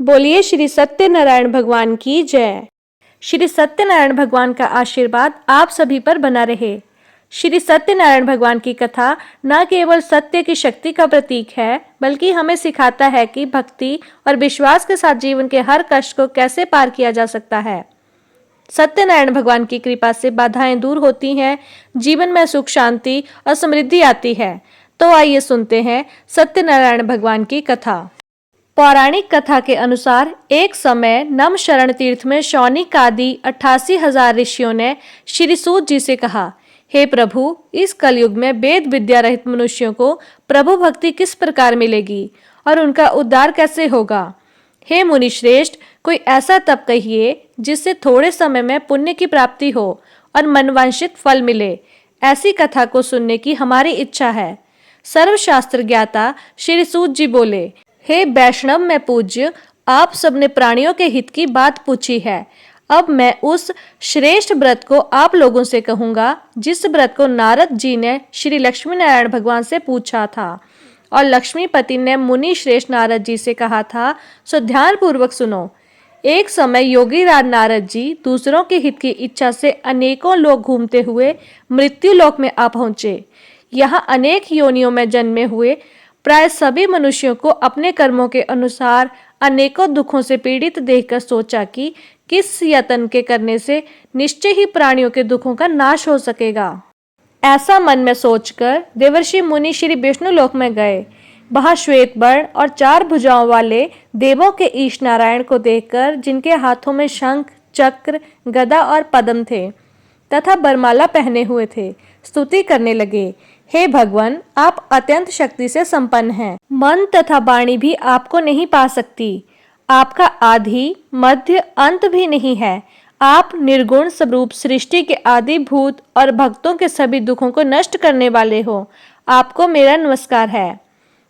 बोलिए श्री सत्यनारायण भगवान की जय। श्री सत्यनारायण भगवान का आशीर्वाद आप सभी पर बना रहे। श्री सत्यनारायण भगवान की कथा न केवल सत्य की शक्ति का प्रतीक है, बल्कि हमें सिखाता है कि भक्ति और विश्वास के साथ जीवन के हर कष्ट को कैसे पार किया जा सकता है। सत्यनारायण भगवान की कृपा से बाधाएं दूर होती हैं, जीवन में सुख, शांति और समृद्धि आती है। तो आइए सुनते हैं सत्यनारायण भगवान की कथा। पौराणिक कथा के अनुसार एक समय नमशरण तीर्थ में शौनिक आदि 88,000 ऋषियों ने श्री सूत जी से कहा, हे प्रभु, इस कलयुग में वेद विद्या रहित मनुष्यों को प्रभु भक्ति किस प्रकार मिलेगी और उनका उद्धार कैसे होगा। हे मुनि श्रेष्ठ, कोई ऐसा तप कहिए जिससे थोड़े समय में पुण्य की प्राप्ति हो और मनवांछित फल मिले। ऐसी कथा को सुनने की हमारी इच्छा है। सर्वशास्त्र ज्ञाता श्री सूत जी बोले, हे वैष्णव में पूज्य, आप सबने प्राणियों के हित की बात पूछी है। अब मैं उस श्रेष्ठ व्रत को आप लोगों से कहूंगा जिस व्रत को नारद जी ने श्री लक्ष्मी नारायण भगवान से पूछा था और लक्ष्मीपति ने मुनि श्रेष्ठ नारद जी से कहा था। सो ध्यान पूर्वक सुनो। एक समय योगी राज नारद जी दूसरों के हित की इच्छा से अनेकों लोग घूमते हुए मृत्यु लोक में आ पहुंचे। यहाँ अनेक योनियों में जन्मे हुए प्राय सभी मनुष्यों को अपने कर्मों के अनुसार अनेकों दुखों से पीड़ित देखकर सोचा कि किस यत्न के करने से निश्चय ही प्राणियों के दुखों का नाश हो सकेगा। ऐसा मन में सोचकर देवर्षि मुनि श्री विष्णु लोक में गए। वहां श्वेत वर्ण और 4 भुजाओं वाले देवों के ईश नारायण को देखकर, जिनके हाथों में शंख, चक्र, गदा और पद्म थे तथा बरमाला पहने हुए थे, स्तुति करने लगे। हे भगवान, आप अत्यंत शक्ति से संपन्न हैं। मन तथा वाणी भी आपको नहीं पा सकती। आपका आदि, मध्य, अंत भी नहीं है। आप निर्गुण स्वरूप सृष्टि के आदि भूत और भक्तों के सभी दुखों को नष्ट करने वाले हो। आपको मेरा नमस्कार है।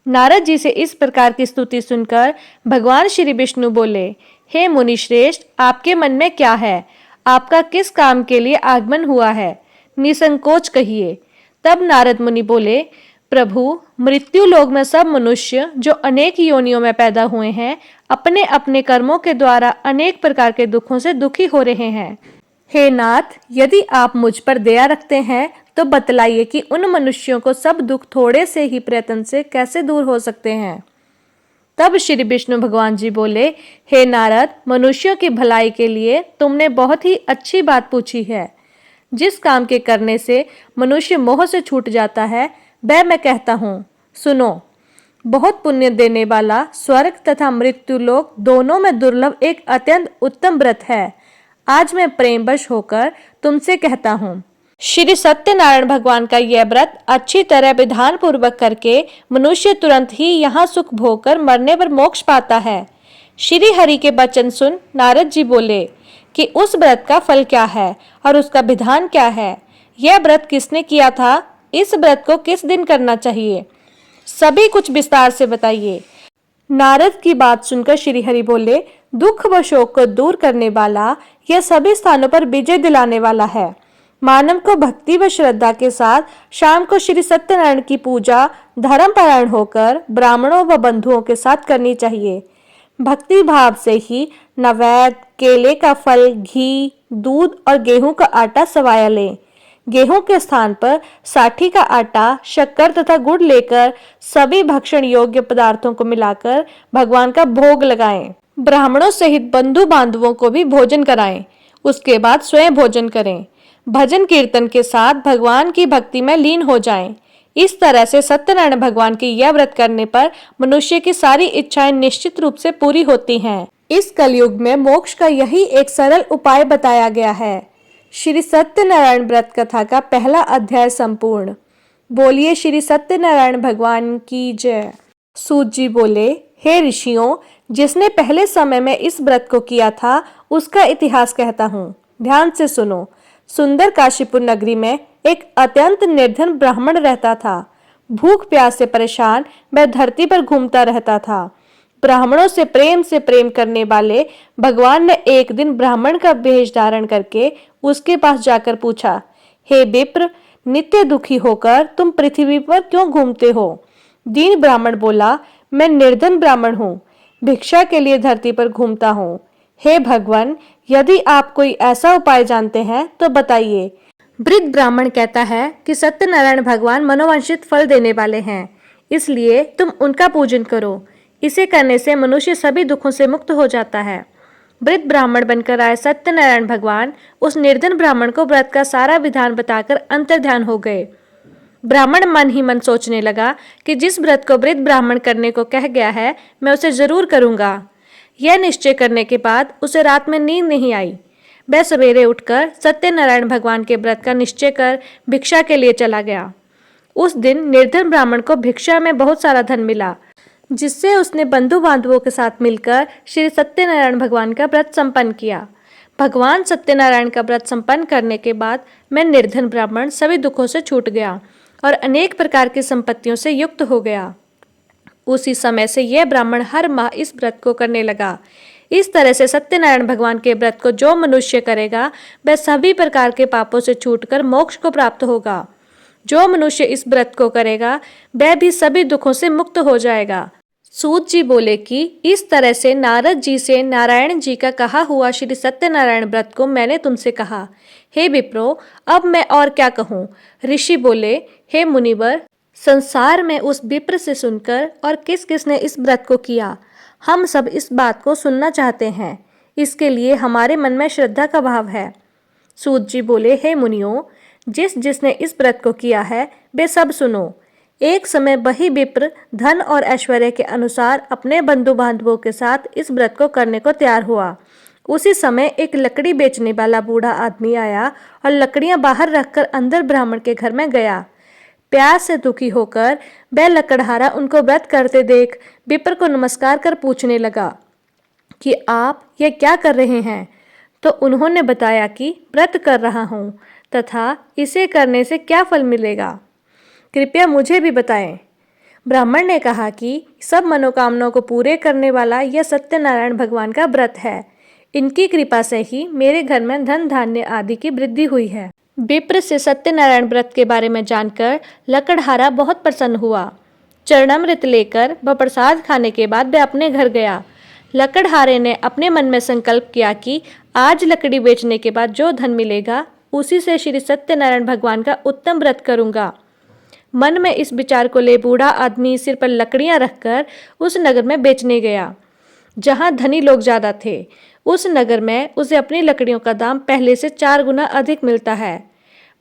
नारद जी से इस प्रकार की स्तुति सुनकर भगवान श्री विष्णु बोले, हे मुनि श्रेष्ठ, आपके मन में क्या है? आपका किस काम के लिए आगमन हुआ है? निसंकोच कहिए। तब नारद मुनि बोले, प्रभु, मृत्यु लोक में सब मनुष्य जो अनेक योनियों में पैदा हुए हैं, अपने अपने कर्मों के द्वारा अनेक प्रकार के दुखों से दुखी हो रहे हैं। हे नाथ, यदि आप मुझ पर दया रखते हैं तो बतलाइए कि उन मनुष्यों को सब दुख थोड़े से ही प्रयत्न से कैसे दूर हो सकते हैं। तब श्री विष्णु भगवान जी बोले, हे नारद, मनुष्यों की भलाई के लिए तुमने बहुत ही अच्छी बात पूछी है। जिस काम के करने से मनुष्य मोह से छूट जाता है, वह मैं कहता हूँ, सुनो। बहुत पुण्य देने वाला स्वर्ग तथा मृत्यु लोक दोनों में दुर्लभ एक अत्यंत उत्तम व्रत है। आज मैं प्रेमवश होकर तुमसे कहता हूँ। श्री सत्यनारायण भगवान का यह व्रत अच्छी तरह विधान पूर्वक करके मनुष्य तुरंत ही यहाँ सुख भोग कर मरने पर मोक्ष पाता है। श्री हरि के वचन सुन नारद जी बोले कि उस व्रत का फल क्या है और उसका विधान क्या है। यह व्रत किसने किया था? इस व्रत को किस दिन करना चाहिए? सभी कुछ विस्तार से बताइए। नारद की बात सुनकर श्री हरि बोले, दुख व शोक को दूर करने वाला, यह सभी स्थानों पर विजय दिलाने वाला है। मानव को भक्ति व श्रद्धा के साथ शाम को श्री सत्यनारायण की पूजा धर्मपरायण होकर ब्राह्मणों व बंधुओं के साथ करनी चाहिए। भक्ति भाव से ही नैवेद्य, केले का फल, घी, दूध और गेहूं का आटा सवाया लें। गेहूं के स्थान पर साठी का आटा, शक्कर तथा गुड़ लेकर सभी भक्षण योग्य पदार्थों को मिलाकर भगवान का भोग लगाएं। ब्राह्मणों सहित बंधु बांधवों को भी भोजन कराएं। उसके बाद स्वयं भोजन करें। भजन कीर्तन के साथ भगवान की भक्ति में लीन हो जाएं। इस तरह से सत्यनारायण भगवान की यह व्रत करने पर मनुष्य की सारी इच्छाएं निश्चित रूप से पूरी होती हैं। इस कलयुग में मोक्ष का यही एक सरल उपाय बताया गया है। श्री सत्यनारायण व्रत कथा का पहला अध्याय संपूर्ण। बोलिए श्री सत्यनारायण भगवान की जय। सूत जी बोले, हे ऋषियों, जिसने पहले समय में इस व्रत को किया था उसका इतिहास कहता हूँ। ध्यान से सुनो। सुंदर काशीपुर नगरी में एक अत्यंत निर्धन ब्राह्मण रहता था। भूख प्यास से परेशान वह धरती पर घूमता रहता था। ब्राह्मणों से प्रेम करने वाले भगवान ने एक दिन ब्राह्मण का वेश धारण करके उसके पास जाकर पूछा, हे विप्र, नित्य दुखी होकर तुम पृथ्वी पर क्यों घूमते हो? दीन ब्राह्मण बोला, मैं निर्धन ब्राह्मण हूँ। भिक्षा के लिए धरती पर घूमता हूँ। हे भगवान, यदि आप कोई ऐसा उपाय जानते हैं तो बताइए। वृद्ध ब्राह्मण कहता है कि सत्यनारायण भगवान मनोवांछित फल देने वाले हैं, इसलिए तुम उनका पूजन करो। इसे करने से मनुष्य सभी दुखों से मुक्त हो जाता है। वृद्ध ब्राह्मण बनकर आए सत्यनारायण भगवान उस निर्धन ब्राह्मण को व्रत का सारा विधान बताकर अंतर्ध्यान हो गए। ब्राह्मण मन ही मन सोचने लगा कि जिस व्रत को वृद्ध ब्राह्मण करने को कह गया है, मैं उसे जरूर करूंगा। यह निश्चय करने के बाद उसे रात में नींद नहीं आई। वह सवेरे उठकर सत्यनारायण भगवान के व्रत का निश्चय कर भिक्षा के लिए चला गया। उस दिन निर्धन ब्राह्मण को भिक्षा में बहुत सारा धन मिला, जिससे उसने बंधु बांधवों के साथ मिलकर श्री सत्यनारायण भगवान का व्रत संपन्न किया। भगवान सत्यनारायण का व्रत संपन्न करने के बाद मैं निर्धन ब्राह्मण सभी दुखों से छूट गया और अनेक प्रकार की संपत्तियों से युक्त हो गया। उसी समय से यह ब्राह्मण हर माह इस व्रत को करने लगा। इस तरह से सत्यनारायण भगवान के व्रत को जो मनुष्य करेगा वह सभी प्रकार के पापों से छूटकर मोक्ष को प्राप्त होगा। जो मनुष्य इस व्रत को करेगा वह भी सभी दुखों से मुक्त हो जाएगा। सूत जी बोले कि इस तरह से नारद जी से नारायण जी का कहा हुआ श्री सत्यनारायण व्रत को मैंने तुमसे कहा। हे विप्रो, अब मैं और क्या कहूँ। ऋषि बोले, हे मुनिवर, संसार में उस विप्र से सुनकर और किस किसने इस व्रत को किया, हम सब इस बात को सुनना चाहते हैं। इसके लिए हमारे मन में श्रद्धा का भाव है। सूत जी बोले, हे मुनियों, जिसने इस व्रत को किया है वे सब सुनो। एक समय वही विप्र धन और ऐश्वर्य के अनुसार अपने बंधु बांधवों के साथ इस व्रत को करने को तैयार हुआ। उसी समय एक लकड़ी बेचने वाला बूढ़ा आदमी आया और लकड़ियां बाहर रखकर अंदर ब्राह्मण के घर में गया। प्यास से दुखी होकर वह लकड़हारा उनको व्रत करते देख विप्र को नमस्कार कर पूछने लगा कि आप यह क्या कर रहे हैं। तो उन्होंने बताया कि व्रत कर रहा हूँ तथा इसे करने से क्या फल मिलेगा, कृपया मुझे भी बताएं। ब्राह्मण ने कहा कि सब मनोकामनाओं को पूरे करने वाला यह सत्यनारायण भगवान का व्रत है। इनकी कृपा से ही मेरे घर में धन धान्य आदि की वृद्धि हुई है। विप्र से सत्यनारायण व्रत के बारे में जानकर लकड़हारा बहुत प्रसन्न हुआ। चरणामृत लेकर वह प्रसाद खाने के बाद वह अपने घर गया। लकड़हारे ने अपने मन में संकल्प किया कि आज लकड़ी बेचने के बाद जो धन मिलेगा उसी से श्री सत्यनारायण भगवान का उत्तम व्रत करूंगा। मन में इस विचार को ले बूढ़ा आदमी सिर पर लकड़ियां रखकर उस नगर में बेचने गया जहां धनी लोग ज्यादा थे। उस नगर में उसे अपनी लकड़ियों का दाम पहले से 4 गुना अधिक मिलता है।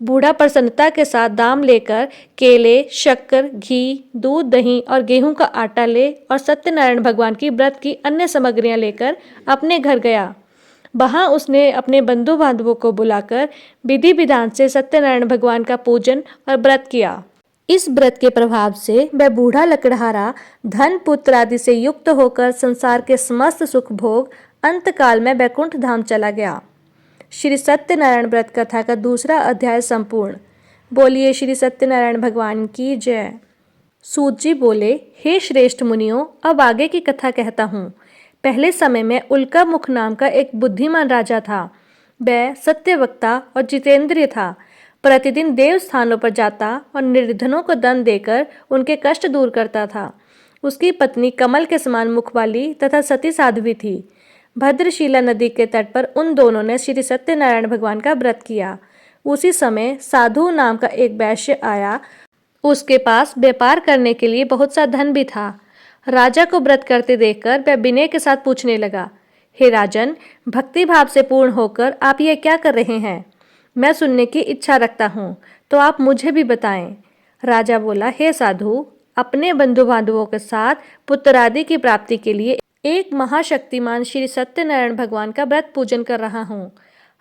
बूढ़ा प्रसन्नता के साथ दाम लेकर केले, शक्कर, घी, दूध, दही और गेहूं का आटा ले और सत्यनारायण भगवान की व्रत की अन्य सामग्रियां लेकर अपने घर गया। वहां उसने अपने बंधु बांधवों को बुलाकर विधि विधान से सत्यनारायण भगवान का पूजन और व्रत किया। इस व्रत के प्रभाव से वह बूढ़ा लकड़हारा धन पुत्र आदि से युक्त होकर संसार के समस्त सुख भोग अंतकाल में वैकुंठ धाम चला गया। श्री सत्यनारायण व्रत कथा का दूसरा अध्याय संपूर्ण। बोलिए श्री सत्यनारायण भगवान की जय। सूत जी बोले, हे श्रेष्ठ मुनियों, अब आगे की कथा कहता हूँ। पहले समय में उल्का मुख नाम का एक बुद्धिमान राजा था। वह सत्यवक्ता और जितेंद्रिय था। प्रतिदिन देव स्थानों पर जाता और निर्धनों को दंड देकर उनके कष्ट दूर करता था। उसकी पत्नी कमल के समान मुख वाली तथा सती साध्वी थी। भद्रशिला नदी के तट पर उन दोनों ने श्री सत्यनारायण भगवान का व्रत किया। उसी समय साधु नाम का एक वैश्य आया। उसके पास व्यापार करने के लिए बहुत सा धन भी था। राजा को व्रत करते देखकर वह विनय के साथ पूछने लगा, हे राजन, भक्ति भाव से पूर्ण होकर आप ये क्या कर रहे हैं? मैं सुनने की इच्छा रखता हूँ, तो आप मुझे भी बताएं। राजा बोला, हे साधु, अपने बंधु बांधवों के साथ पुत्रादि की प्राप्ति के लिए एक महाशक्तिमान श्री सत्यनारायण भगवान का व्रत पूजन कर रहा हूँ।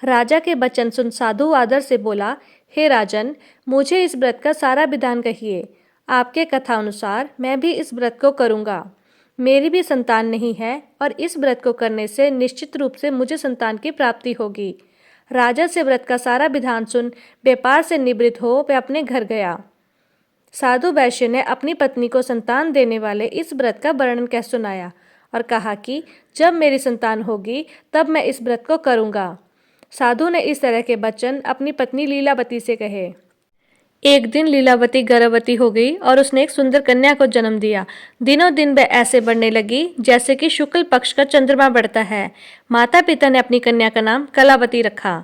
राजा के वचन सुन साधु आदर से बोला, हे राजन, मुझे इस व्रत का सारा विधान कहिए। आपके कथा अनुसार मैं भी इस व्रत को करूँगा। मेरी भी संतान नहीं है और इस व्रत को करने से निश्चित रूप से मुझे संतान की प्राप्ति होगी। राजा से व्रत का सारा विधान सुन व्यापार से निवृत्त हो वह अपने घर गया। साधु वैश्य ने अपनी पत्नी को संतान देने वाले इस व्रत का वर्णन कह सुनाया और कहा कि जब मेरी संतान होगी तब मैं इस व्रत को करूँगा। साधु ने इस तरह के वचन अपनी पत्नी लीलावती से कहे। एक दिन लीलावती गर्भवती हो गई और उसने एक सुंदर कन्या को जन्म दिया। दिनों दिन वह ऐसे बढ़ने लगी जैसे कि शुक्ल पक्ष का चंद्रमा बढ़ता है। माता पिता ने अपनी कन्या का नाम कलावती रखा।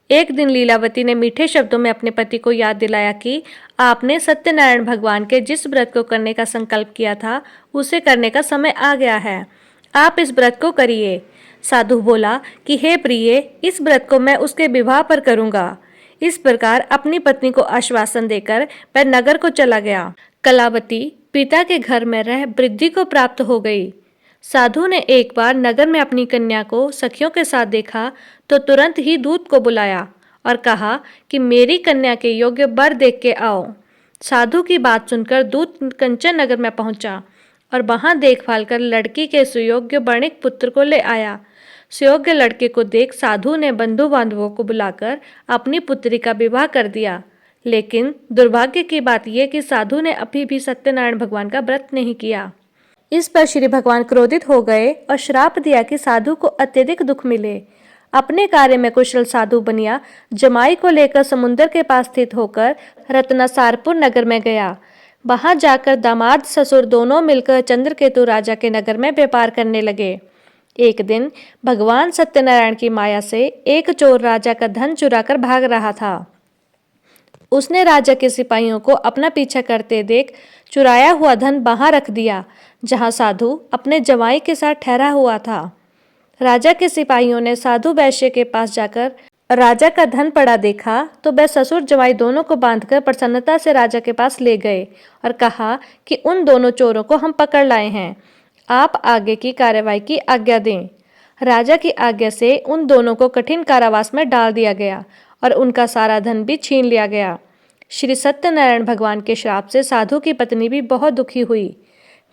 एक दिन लीलावती ने मीठे शब्दों में अपने पति को याद दिलाया कि आपने सत्यनारायण भगवान के जिस व्रत को करने का संकल्प किया था उसे करने का समय आ गया है। आप इस व्रत को करिए। साधु बोला कि हे प्रिय, इस व्रत को मैं उसके विवाह पर करूंगा। इस प्रकार अपनी पत्नी को आश्वासन देकर वह नगर को चला गया। कलावती पिता के घर में रह वृद्धि को प्राप्त हो गई। साधु ने एक बार नगर में अपनी कन्या को सखियों के साथ देखा तो तुरंत ही दूत को बुलाया और कहा कि मेरी कन्या के योग्य वर देख के आओ। साधु की बात सुनकर दूत कंचन नगर में पहुंचा और वहां देखभाल कर लड़की के सुयोग्य वर्णिक पुत्र को ले आया। सुयोग्य लड़के को देख साधु ने बंधु बांधवों को बुलाकर अपनी पुत्री का विवाह कर दिया। लेकिन दुर्भाग्य की बात यह कि साधु ने अभी भी सत्यनारायण भगवान का व्रत नहीं किया। इस पर श्री भगवान क्रोधित हो गए और श्राप दिया कि साधु को अत्यधिक दुख मिले। अपने कार्य में कुशल साधु बनिया जमाई को लेकर समुद्र के पास स्थित होकर रत्नासारपुर नगर में गया। वहां जाकर दामाद ससुर दोनों मिलकर चंद्रकेतु राजा के नगर में व्यापार करने लगे। एक दिन भगवान सत्यनारायण की माया से एक चोर राजा का धन चुराकर भाग रहा था। उसने राजा के सिपाहियों को अपना पीछा करते देख चुराया हुआ धन वहां रख दिया जहां साधु अपने जवाई के साथ ठहरा हुआ था। राजा के सिपाहियों ने साधु वैश्य के पास जाकर राजा का धन पड़ा देखा तो वह ससुर जवाई दोनों को बांधकर प्रसन्नता से राजा के पास ले गए और कहा कि उन दोनों चोरों को हम पकड़ लाए हैं, आप आगे की कार्यवाही की आज्ञा दें। राजा की आज्ञा से उन दोनों को कठिन कारावास में डाल दिया गया और उनका सारा धन भी छीन लिया गया। श्री सत्यनारायण भगवान के श्राप से साधु की पत्नी भी बहुत दुखी हुई।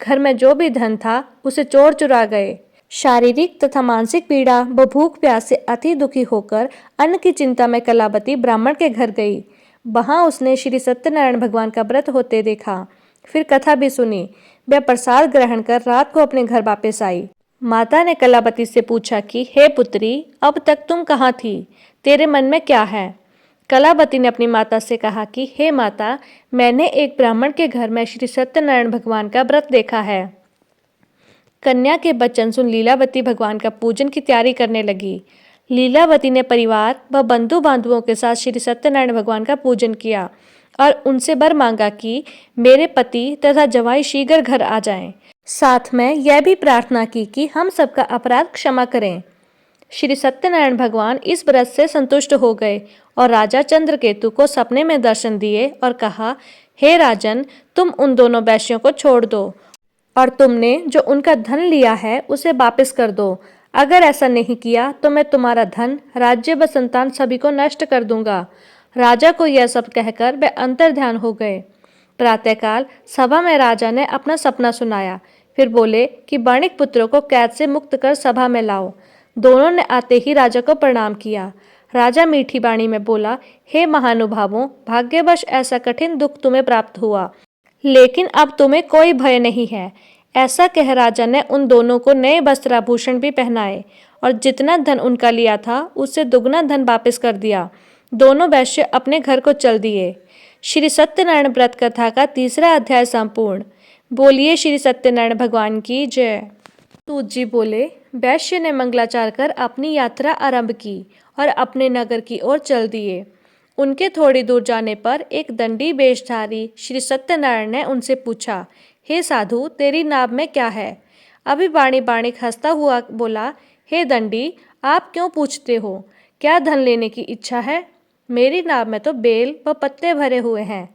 घर में जो भी धन था उसे चोर चुरा गए। शारीरिक तथा मानसिक पीड़ा व भूख प्यास से अति दुखी होकर अन्न की चिंता में कलावती ब्राह्मण के घर गई। वहां उसने श्री सत्यनारायण भगवान का व्रत होते देखा। फिर कथा भी सुनी। वह प्रसाद ग्रहण कर रात को अपने घर वापस आई। माता ने कलावती से पूछा कि हे पुत्री, अब तक तुम कहाँ थी? तेरे मन में क्या है? कलावती ने अपनी माता से कहा कि हे माता, मैंने एक ब्राह्मण के घर में श्री सत्यनारायण भगवान का व्रत देखा है। कन्या के वचन सुन लीलावती भगवान का पूजन की तैयारी करने लगी। लीलावती ने परिवार व बंधु बांधवों के साथ श्री सत्यनारायण भगवान का पूजन किया और उनसे वर मांगा कि मेरे पति तथा जवाई शीघ्र घर आ जाएं। साथ में यह भी प्रार्थना की कि हम सबका अपराध क्षमा करें। श्री सत्यनारायण भगवान इस व्रत से संतुष्ट हो गए और राजा चंद्रकेतु को सपने में दर्शन दिए और कहा, हे राजन, तुम उन दोनों वैश्यों को छोड़ दो और तुमने जो उनका धन लिया है उसे वापस कर दो। अगर ऐसा नहीं किया तो मैं तुम्हारा धन, राज्य व संतान सभी को नष्ट कर दूंगा। राजा को यह सब कहकर वे अंतर्ध्यान हो गए। प्रातःकाल सभा में राजा ने अपना सपना सुनाया। फिर बोले कि वर्णिक पुत्रों को कैद से मुक्त कर सभा में लाओ। दोनों ने आते ही राजा को प्रणाम किया। राजा मीठी वाणी में बोला, हे महानुभावों, भाग्यवश ऐसा कठिन दुख तुम्हें प्राप्त हुआ, लेकिन अब तुम्हें कोई भय नहीं है। ऐसा कह राजा ने उन दोनों को नए वस्त्राभूषण भी पहनाए और जितना धन उनका लिया था उससे दुगना धन वापस कर दिया। दोनों वैश्य अपने घर को चल दिए। श्री सत्यनारायण व्रत कथा का तीसरा अध्याय संपूर्ण। बोलिए श्री सत्यनारायण भगवान की जय। सूत जी बोले, वैश्य ने मंगलाचार कर अपनी यात्रा आरंभ की और अपने नगर की ओर चल दिए। उनके थोड़ी दूर जाने पर एक दंडी वेशधारी श्री सत्यनारायण ने उनसे पूछा, हे साधु, तेरी नाव में क्या है? अभी बाणी बाणिक हंसता हुआ बोला, हे दंडी, आप क्यों पूछते हो? क्या धन लेने की इच्छा है? मेरी नाव में तो बेल व पत्ते भरे हुए हैं।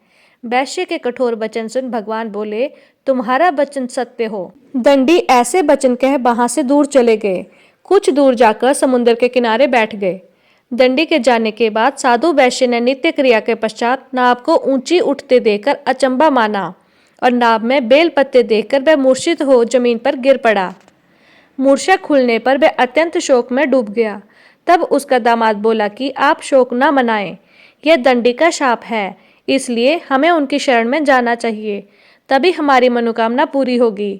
वैश्य के कठोर वचन सुन भगवान बोले, तुम्हारा वचन सत्य हो। दंडी ऐसे वचन कह वहां से दूर चले गए। कुछ दूर जाकर समुद्र के किनारे बैठ गए। दंडी के जाने के बाद साधु वैश्य ने नित्य क्रिया के पश्चात नाव को ऊंची उठते देखकर अचंबा माना और नाव में बेल पत्ते देखकर वह मूर्छित हो जमीन पर गिर पड़ा। मूर्छा खुलने पर वह अत्यंत शोक में डूब गया। तब उसका दामाद बोला कि आप शोक न मनाएं, यह दंडी का शाप है, इसलिए हमें उनकी शरण में जाना चाहिए, तभी हमारी मनोकामना पूरी होगी।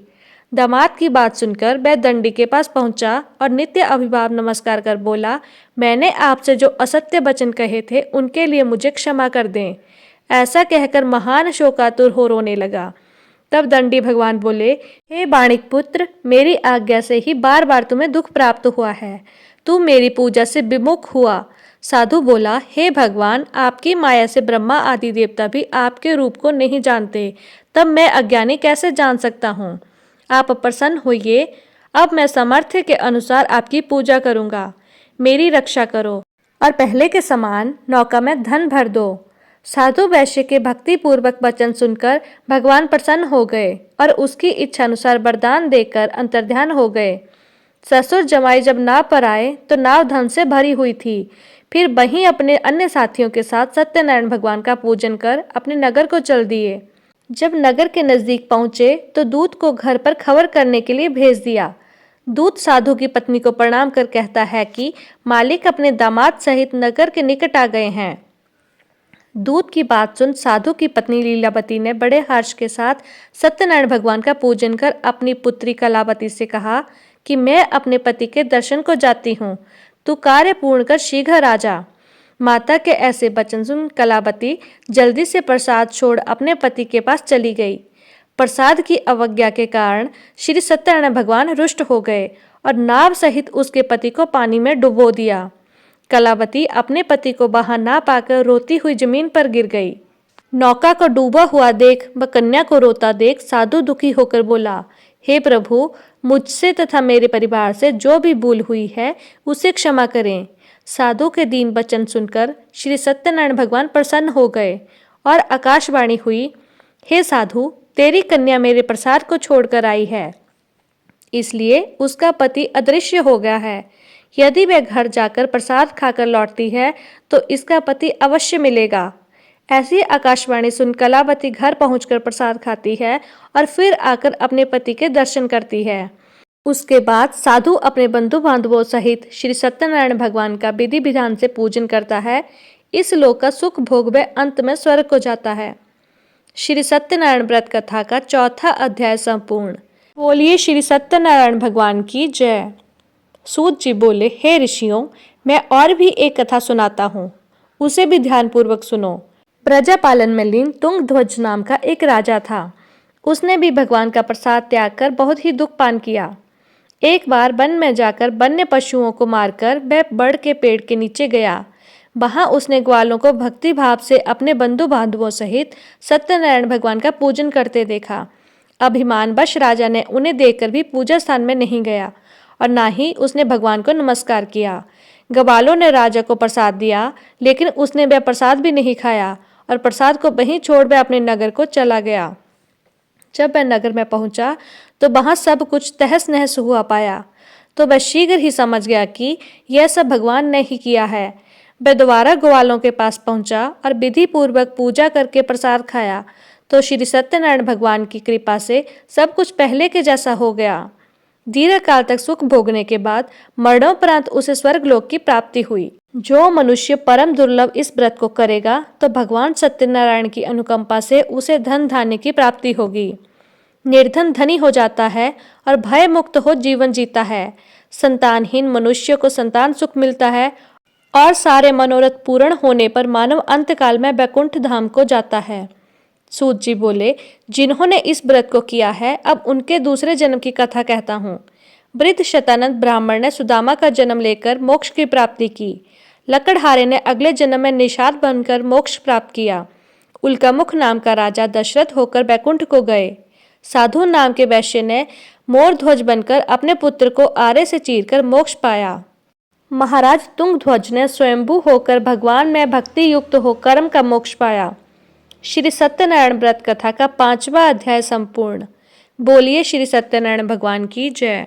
दामाद की बात सुनकर वह दंडी के पास पहुंचा और नित्य अभिभाव नमस्कार कर बोला, मैंने आपसे जो असत्य वचन कहे थे उनके लिए मुझे क्षमा कर दें। ऐसा कहकर महान शोकातुर हो रोने लगा। तब दंडी भगवान बोले, हे बाणिक पुत्र, मेरी आज्ञा से ही बार बार तुम्हें दुख प्राप्त हुआ है। तू मेरी पूजा से विमुख हुआ। साधु बोला, हे भगवान, आपकी माया से ब्रह्मा आदि देवता भी आपके रूप को नहीं जानते, तब मैं अज्ञानी कैसे जान सकता हूँ। आप प्रसन्न होइए, अब मैं सामर्थ्य के अनुसार आपकी पूजा करूँगा। मेरी रक्षा करो और पहले के समान नौका में धन भर दो। साधु वैश्य के भक्ति पूर्वक वचन सुनकर भगवान प्रसन्न हो गए और उसकी इच्छा अनुसार वरदान देकर अंतर्ध्यान हो गए। ससुर जमाई जब नाव पर आए तो नाव धन से भरी हुई थी। फिर वहीं अपने अन्य साथियों के साथ सत्यनारायण भगवान का पूजन कर अपने नगर को चल दिए। जब नगर के नजदीक पहुंचे तो दूत को घर पर खबर करने के लिए भेज दिया। दूत साधु की पत्नी को प्रणाम कर कहता है कि मालिक अपने दामाद सहित नगर के निकट आ गए हैं। दूत की बात सुन साधु की पत्नी लीलावती ने बड़े हर्ष के साथ सत्यनारायण भगवान का पूजन कर अपनी पुत्री कलावती से कहा कि मैं अपने पति के दर्शन को जाती हूँ, तू कार्य पूर्ण कर शीघ्र आ जा। माता के ऐसे वचन सुन कलावती जल्दी से प्रसाद छोड़ अपने पति के पास चली गई। प्रसाद की अवज्ञा के कारण श्री सत्यनारायण भगवान रुष्ट हो गए और नाव सहित उसके पति को पानी में डुबो दिया। कलावती अपने पति को बाहर ना पाकर रोती हुई जमीन पर गिर गई। नौका को डूबा हुआ देख व कन्या को रोता देख साधु दुखी होकर बोला, हे प्रभु, मुझसे तथा मेरे परिवार से जो भी भूल हुई है उसे क्षमा करें। साधु के दीन वचन सुनकर श्री सत्यनारायण भगवान प्रसन्न हो गए और आकाशवाणी हुई, हे साधु, तेरी कन्या मेरे प्रसाद को छोड़कर आई है, इसलिए उसका पति अदृश्य हो गया है। यदि वह घर जाकर प्रसाद खाकर लौटती है तो इसका पति अवश्य मिलेगा। ऐसी आकाशवाणी सुन कलावती घर पहुंचकर प्रसाद खाती है और फिर आकर अपने पति के दर्शन करती है। उसके बाद साधु अपने बंधु बांधवों सहित श्री सत्यनारायण भगवान का विधि विधान से पूजन करता है। इस लोक का सुख भोग व अंत में स्वर्ग को जाता है। श्री सत्यनारायण व्रत कथा का चौथा अध्याय संपूर्ण। बोलिए श्री सत्यनारायण भगवान की जय। सूत जी बोले, हे ऋषियों, मैं और भी एक कथा सुनाता हूँ, उसे भी ध्यानपूर्वक सुनो। प्रजापालन में लीन तुंगध्वज नाम का एक राजा था। उसने भी भगवान का प्रसाद त्याग कर बहुत ही दुख पान किया। एक बार वन में जाकर वन्य पशुओं को मारकर वह बड़ के पेड़ के नीचे गया। वहां उसने ग्वालों को भक्ति भाव से अपने बंधु बांधवों सहित सत्यनारायण भगवान का पूजन करते देखा। अभिमानवश राजा ने उन्हें देखकर भी पूजा स्थान में नहीं गया और ना ही उसने भगवान को नमस्कार किया। ग्वालों ने राजा को प्रसाद दिया, लेकिन उसने वह प्रसाद भी नहीं खाया और प्रसाद को वहीं छोड़ वह अपने नगर को चला गया। जब वह नगर में पहुंचा तो वहां सब कुछ तहस नहस हुआ पाया, तो वह शीघ्र ही समझ गया कि यह सब भगवान ने ही किया है। वह दोबारा ग्वालों के पास पहुंचा और विधि पूर्वक पूजा करके प्रसाद खाया, तो श्री सत्यनारायण भगवान की कृपा से सब कुछ पहले के जैसा हो गया। दीर्घ काल तक सुख भोगने के बाद मरणोपरांत उसे स्वर्गलोक की प्राप्ति हुई। जो मनुष्य परम दुर्लभ इस व्रत को करेगा तो भगवान सत्यनारायण की अनुकंपा से उसे धन धान्य की प्राप्ति होगी। निर्धन धनी हो जाता है और भय मुक्त हो जीवन जीता है। संतानहीन मनुष्य को संतान सुख मिलता है और सारे मनोरथ पूर्ण होने पर मानव अंतकाल में वैकुंठ धाम को जाता है। सूत जी बोले, जिन्होंने इस व्रत को किया है, अब उनके दूसरे जन्म की कथा कहता हूँ। वृद्ध शतानंद ब्राह्मण ने सुदामा का जन्म लेकर मोक्ष की प्राप्ति की। लकड़हारे ने अगले जन्म में निषाद बनकर मोक्ष प्राप्त किया। उल्कामुख नाम का राजा दशरथ होकर वैकुंठ को गए। साधु नाम के वैश्य ने मोर ध्वज बनकर अपने पुत्र को आरे से चीरकर मोक्ष पाया। महाराज तुंगध्वज ने स्वयंभू होकर भगवान में भक्ति युक्त हो कर्म का मोक्ष पाया। श्री सत्यनारायण व्रत कथा का 5वां अध्याय संपूर्ण। बोलिए श्री सत्यनारायण भगवान की जय।